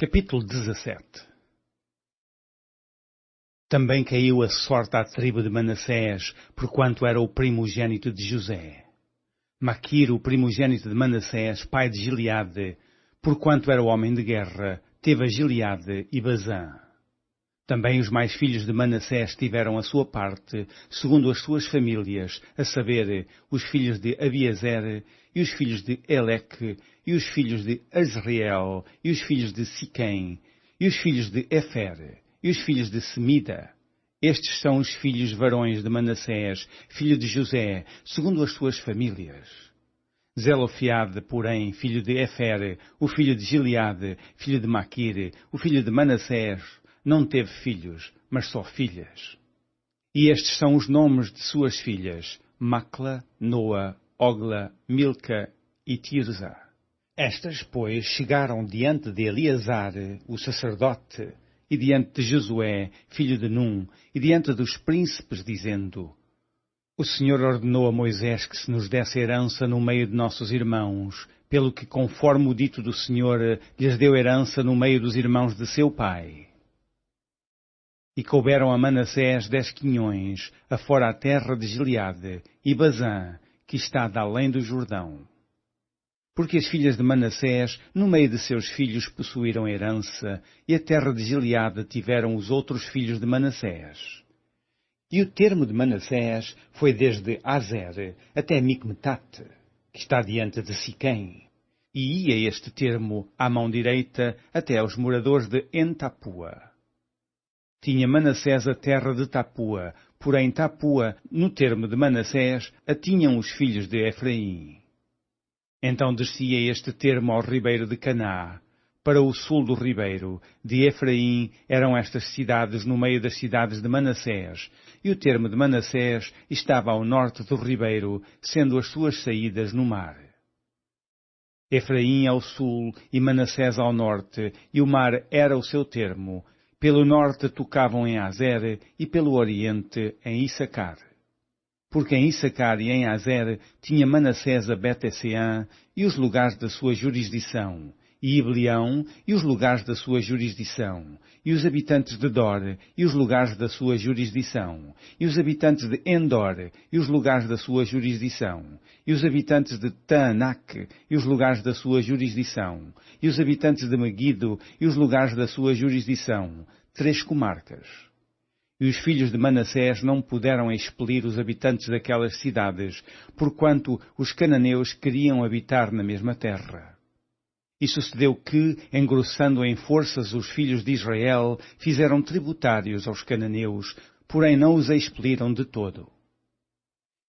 Capítulo 17. Também caiu a sorte à tribo de Manassés, porquanto era o primogênito de José. Maquir, o primogênito de Manassés, pai de Gileade, porquanto era homem de guerra, teve a Gileade e Bazã. Também os mais filhos de Manassés tiveram a sua parte, segundo as suas famílias, a saber, os filhos de Abiezer, e os filhos de Eleque, e os filhos de Azriel, e os filhos de Siquém, e os filhos de Efer, e os filhos de Semida. Estes são os filhos varões de Manassés, filho de José, segundo as suas famílias. Zelofiade, porém, filho de Efer, o filho de Gileade, filho de Maquir, o filho de Manassés, não teve filhos, mas só filhas. E estes são os nomes de suas filhas: Macla, Noa, Ogla, Milca e Tirza. Estas, pois, chegaram diante de Eleazar, o sacerdote, e diante de Josué, filho de Num, e diante dos príncipes, dizendo: O Senhor ordenou a Moisés que se nos desse herança no meio de nossos irmãos, pelo que, conforme o dito do Senhor, lhes deu herança no meio dos irmãos de seu pai. E couberam a Manassés 10 quinhões, afora a terra de Gileade, e Bazã, que está de além do Jordão. Porque as filhas de Manassés, no meio de seus filhos, possuíram herança, e a terra de Gileade tiveram os outros filhos de Manassés. E o termo de Manassés foi desde Azer até Micmetate, que está diante de Siquém, e ia este termo à mão direita até aos moradores de En-Tapua. Tinha Manassés a terra de Tapua, porém Tapua, no termo de Manassés, a tinham os filhos de Efraim. Então descia este termo ao ribeiro de Caná. Para o sul do ribeiro de Efraim eram estas cidades no meio das cidades de Manassés, e o termo de Manassés estava ao norte do ribeiro, sendo as suas saídas no mar. Efraim ao sul e Manassés ao norte, e o mar era o seu termo. Pelo norte tocavam em Azer e pelo oriente em Issacar. Porque em Issacar e em Azer tinha Manassés a Bet-Esseã e os lugares da sua jurisdição, e Ibleão e os lugares da sua jurisdição, e os habitantes de Dor e os lugares da sua jurisdição, e os habitantes de Endor e os lugares da sua jurisdição, e os habitantes de Taanac e os lugares da sua jurisdição, e os habitantes de Megido e os lugares da sua jurisdição, 3 comarcas. E os filhos de Manassés não puderam expelir os habitantes daquelas cidades, porquanto os cananeus queriam habitar na mesma terra. E sucedeu que, engrossando em forças os filhos de Israel, fizeram tributários aos cananeus, porém não os expeliram de todo.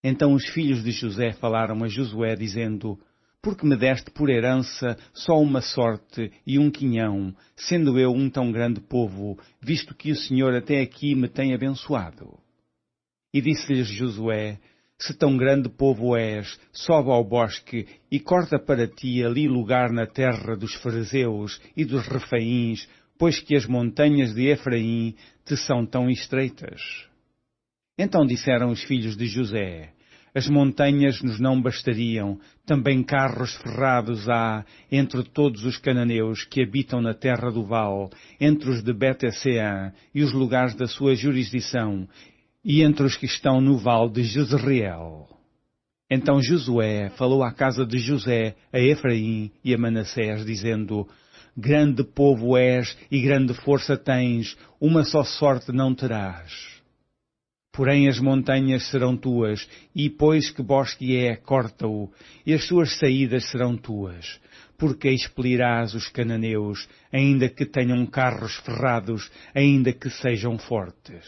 Então os filhos de José falaram a Josué, dizendo: Por que me deste por herança só uma sorte e um quinhão, sendo eu um tão grande povo, visto que o Senhor até aqui me tem abençoado? E disse-lhes Josué: Se tão grande povo és, sobe ao bosque e corta para ti ali lugar na terra dos fariseus e dos refaíns, pois que as montanhas de Efraim te são tão estreitas. Então disseram os filhos de José: As montanhas nos não bastariam, também carros ferrados há entre todos os cananeus que habitam na terra do Val, entre os de Bet-Esseã e os lugares da sua jurisdição, e entre os que estão no val de Jezreel. Então Josué falou à casa de José, a Efraim e a Manassés, dizendo: Grande povo és e grande força tens, uma só sorte não terás. Porém as montanhas serão tuas, e pois que bosque é, corta-o, e as suas saídas serão tuas, porque expelirás os cananeus, ainda que tenham carros ferrados, ainda que sejam fortes.